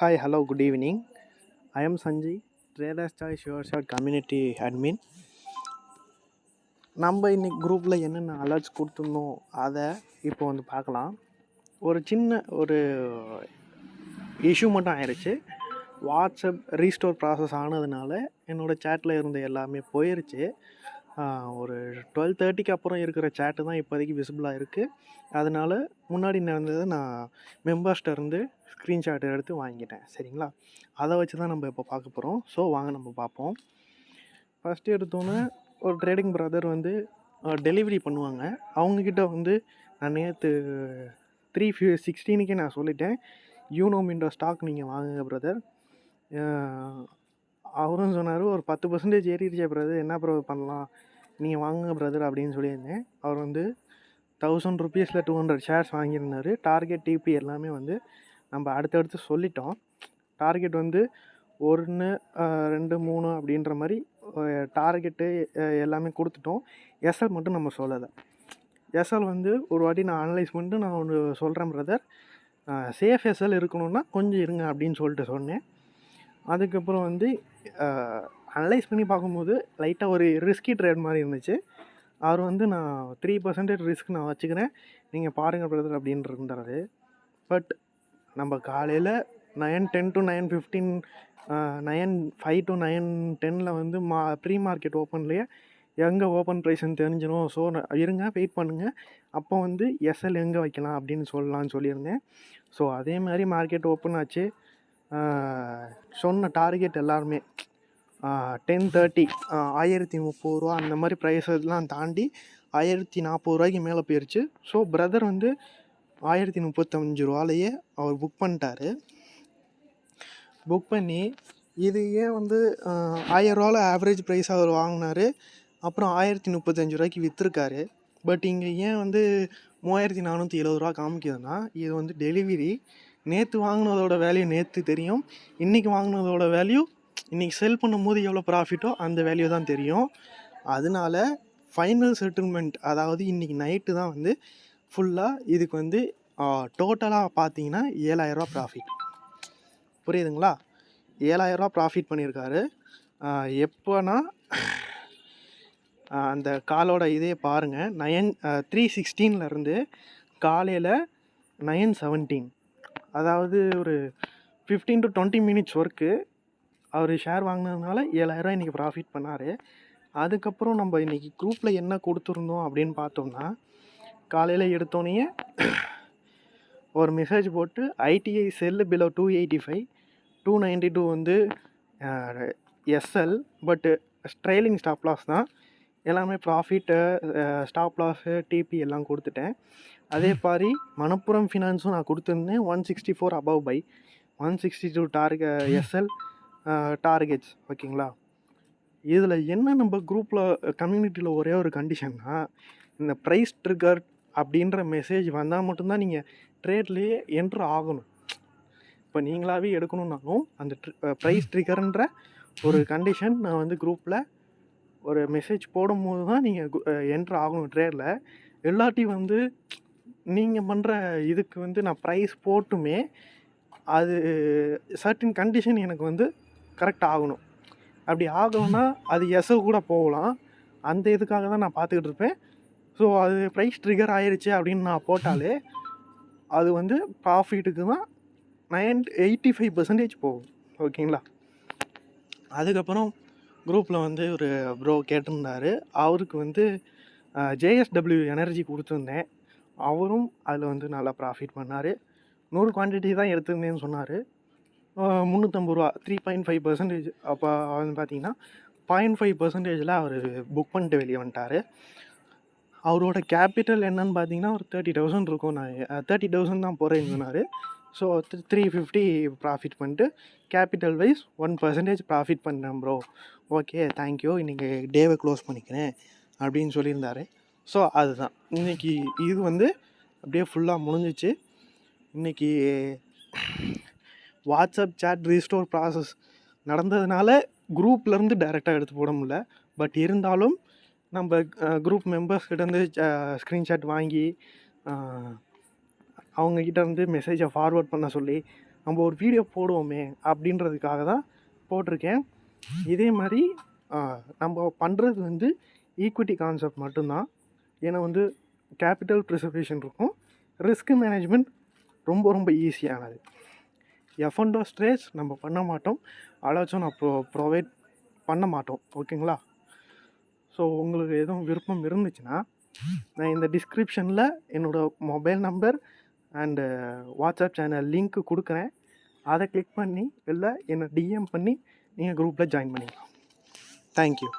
Hi, hello, good evening. I am Sanjay, Traders Choice Your Shot Community Admin. நம்ம இன்னைக்கு குரூப்பில் என்னென்ன alerts கொடுத்துருந்தோம் அதை இப்போ வந்து பார்க்கலாம். ஒரு இஷ்யூ மட்டும் ஆயிடுச்சு. வாட்ஸ்அப் ரீஸ்டோர் ப்ராசஸ் ஆனதுனால என்னோடய சேட்டில் இருந்த எல்லாமே போயிடுச்சு. ஒரு 12:30க்கு அப்புறம் இருக்கிற சேட்டு தான் இப்போதைக்கு விசிபிளாக இருக்குது. அதனால் முன்னாடி நடந்ததை நான் மெம்பர்ஸ்கிட்ட இருந்து ஸ்க்ரீன்ஷாட் எடுத்து வாங்கிட்டேன். சரிங்களா? அதை வச்சு தான் நம்ம இப்போ பார்க்க போகிறோம். ஸோ வாங்க நம்ம பார்ப்போம். ஃபஸ்ட்டு எடுத்தோன்னே ஒரு ட்ரேடிங் பிரதர் வந்து டெலிவரி பண்ணுவாங்க. அவங்கக்கிட்ட வந்து நான் நேற்று 3:16க்கே நான் சொல்லிட்டேன், யூனோ மிண்டோ ஸ்டாக் நீங்கள் வாங்குங்க பிரதர். அவரும் சொன்னார், ஒரு 10% ஏறிடுச்சே பிரதர், என்ன பிரதர் பண்ணலாம், நீங்கள் வாங்குங்க பிரதர் அப்படின்னு சொல்லியிருந்தேன். அவர் வந்து 1000 ருபீஸில் 200 ஷேர்ஸ் வாங்கியிருந்தார். டார்கெட் டிபி எல்லாமே வந்து நம்ம அடுத்தடுத்து சொல்லிட்டோம். டார்கெட் வந்து 1 2 3 அப்படின்ற மாதிரி டார்கெட்டு எல்லாமே கொடுத்துட்டோம். எஸ்எல் மட்டும் நம்ம சொல்லலை. எஸ்எல் வந்து ஒரு வாட்டி நான் அனலைஸ் பண்ணிட்டு நான் ஒன்று சொல்கிறேன் பிரதர், சேஃப் எஸ்எல் இருக்கணும்னா கொஞ்சம் இருங்க அப்படின்னு சொல்லிட்டு சொன்னேன். அதுக்கப்புறம் வந்து அனலைஸ் பண்ணி பார்க்கும்போது லைட்டாக ஒரு ரிஸ்கி ட்ரேட் மாதிரி இருந்துச்சு. அவர் வந்து நான் 3% ரிஸ்க் நான் வச்சுக்கிறேன், நீங்கள் பாருங்கள் பிரதர் அப்படின்னு இருந்தார். பட் நம்ம காலையில் 9:10 to 9:15 9:05 to 9:10 வந்து ப்ரீ மார்க்கெட் ஓப்பன்லேயே எங்கே ஓப்பன் ப்ரைஸ்ன்னு தெரிஞ்சிடும். ஸோ இருங்க, வெயிட் பண்ணுங்கள், அப்போ வந்து எஸ்எல் எங்கே வைக்கலாம் அப்படின்னு சொல்லலான்னு சொல்லியிருந்தேன். ஸோ அதே மாதிரி மார்க்கெட் ஓப்பன் ஆச்சு. சொன்ன டார்கெட் எல்லாருமே 10:30 1030 ரூபா அந்த மாதிரி ப்ரைஸஸ்லாம் தாண்டி 1040 ரூபாய்க்கு மேலே போயிடுச்சு. ஸோ பிரதர் வந்து 1035 ரூபாலேயே அவர் புக் பண்ணிட்டாரு. புக் பண்ணி இது ஏன் வந்து 1000 ரூபாவில் ஆவரேஜ் ப்ரைஸ் அவர் வாங்கினார், அப்புறம் 1035 ரூபாய்க்கு விற்றுருக்காரு. பட் இங்கே ஏன் வந்து 3470 ரூபா காமிக்குதுன்னா, இது வந்து டெலிவரி. நேற்று வாங்கினதோட வேல்யூ நேற்று தெரியும், இன்றைக்கி வாங்கினதோட வேல்யூ இன்றைக்கி செல் பண்ணும்போது எவ்வளோ ப்ராஃபிட்டோ அந்த வேல்யூ தான் தெரியும். அதனால ஃபைனல் செட்டில்மெண்ட், அதாவது இன்றைக்கி நைட்டு தான் வந்து ஃபுல்லாக இதுக்கு வந்து டோட்டலாக பார்த்தீங்கன்னா 7000 ரூபா ப்ராஃபிட். புரியுதுங்களா? 7000 ரூபா ப்ராஃபிட் பண்ணியிருக்காரு. எப்போனா அந்த காலோட இதே பாருங்கள், 3:16 காலையில் 9:17, அதாவது ஒரு 15 to 20 மினிட்ஸ் ஒர்க்கு அவர் ஷேர் வாங்கினதுனால 7000 ரூபா இன்றைக்கி ப்ராஃபிட் பண்ணார். அதுக்கப்புறம் நம்ம இன்றைக்கி குரூப்பில் என்ன கொடுத்துருந்தோம் அப்படின்னு பார்த்தோம்னா, காலையில் எடுத்தோடனே ஒரு மெசேஜ் போட்டு ஐடிஐ செல்லு பிலோ 285 292 வந்து எஸ்எல், பட்டு ட்ரைலிங் ஸ்டாப் லாஸ் தான், எல்லாமே ப்ராஃபிட்டு ஸ்டாப் லாஸு டிபி எல்லாம் கொடுத்துட்டேன். அதே மாதிரி மணப்புரம் ஃபினான்ஸும் நான் கொடுத்துருந்தேன். 164 அபவ் பை 162 எஸ்எல் டார்கெட்ஸ். ஓகேங்களா? இதில் என்ன நம்ம குரூப்பில் கம்யூனிட்டியில் ஒரே ஒரு கண்டிஷன்னா, இந்த ப்ரைஸ் ட்ரிகர் அப்படின்ற மெசேஜ் வந்தால் மட்டும்தான் நீங்கள் ட்ரேட்லேயே என்ட்ரு ஆகணும். இப்போ நீங்களாகவே எடுக்கணுன்னாலும் அந்த ப்ரைஸ் ட்ரிகர்ன்ற ஒரு கண்டிஷன் நான் வந்து குரூப்பில் ஒரு மெசேஜ் போடும்போது தான் நீங்கள் என்ட்ரு ஆகணும் ட்ரேடில். எல்லாட்டி வந்து நீங்கள் பண்ணுற இதுக்கு வந்து நான் ப்ரைஸ் போட்டுமே அது சர்டின் கண்டிஷன் எனக்கு வந்து கரெக்ட் ஆகணும். அப்படி ஆகணும்னா அது எஸ்எல் கூட போகலாம். அந்த இதுக்காக தான் நான் பார்த்துக்கிட்டு இருப்பேன். ஸோ அது ப்ரைஸ் ட்ரிகர் ஆயிடுச்சு அப்படின்னு நான் போட்டாலே அது வந்து ப்ராஃபிட்டுக்கு தான் 85% போகும். ஓகேங்களா? அதுக்கப்புறம் குரூப்பில் வந்து ஒரு ப்ரோ கேட்டிருந்தார், அவருக்கு வந்து ஜேஎஸ்டபிள்யூ எனர்ஜி கொடுத்துருந்தேன். அவரும் அதில் வந்து நல்லா ப்ராஃபிட் பண்ணார். 100 குவான்டிட்டி தான் எடுத்திருந்தேன்னு சொன்னார். 350 ரூபா 3.5%. அப்போ வந்து பார்த்தீங்கன்னா 0.5%ல் அவர் புக் பண்ணிட்டு வெளியே வந்துட்டார். அவரோட கேபிட்டல் என்னன்னு பார்த்தீங்கன்னா ஒரு 30,000 இருக்கும். நான் 30,000 தான் போகிறேன்னு சொன்னார். ஸோ 350 ப்ராஃபிட் பண்ணிட்டு கேபிட்டல் வைஸ் 1% ப்ராஃபிட் பண்ணேன் ப்ரோ. ஓகே, தேங்க்யூ, இன்றைக்கி டேவை க்ளோஸ் பண்ணிக்கிறேன் அப்படின்னு சொல்லியிருந்தார். ஸோ அதுதான் இன்றைக்கி இது வந்து அப்படியே ஃபுல்லாக முடிஞ்சிச்சு. இன்றைக்கி வாட்ஸ்அப் சேட் ரீஸ்டோர் ப்ராசஸ் நடந்ததுனால குரூப்லேருந்து டைரெக்டாக எடுத்து போட முடியல. பட் இருந்தாலும் நம்ம குரூப் மெம்பர்ஸ்கிட்டேருந்து ஸ்க்ரீன்ஷாட் வாங்கி அவங்கக்கிட்ட இருந்து மெசேஜை ஃபார்வர்ட் பண்ண சொல்லி நம்ம ஒரு வீடியோ போடுவோமே அப்படின்றதுக்காக தான் போட்டிருக்கேன். இதே மாதிரி நம்ம பண்ணுறது வந்து ஈக்விட்டி கான்செப்ட் மட்டும்தான். ஏன்னா வந்து கேபிட்டல் ப்ரிசர்வேஷன் இருக்கும், ரிஸ்க் மேனேஜ்மெண்ட் ரொம்ப ரொம்ப ஈஸியானது. எஃப்என்டோ ஸ்ட்ரேஸ் நம்ம பண்ண மாட்டோம், அதாச்சும் நான் ப்ரொவைட் பண்ண மாட்டோம். ஓகேங்களா? ஸோ உங்களுக்கு எதுவும் விருப்பம் இருந்துச்சுன்னா நான் இந்த டிஸ்கிரிப்ஷனில் என்னோடய mobile number and WhatsApp channel link கொடுக்குறேன். அதை கிளிக் பண்ணி இல்லை என்னை டிஎம் பண்ணி நீங்கள் குரூப்பில் ஜாயின் பண்ணிக்கலாம். தேங்க்யூ.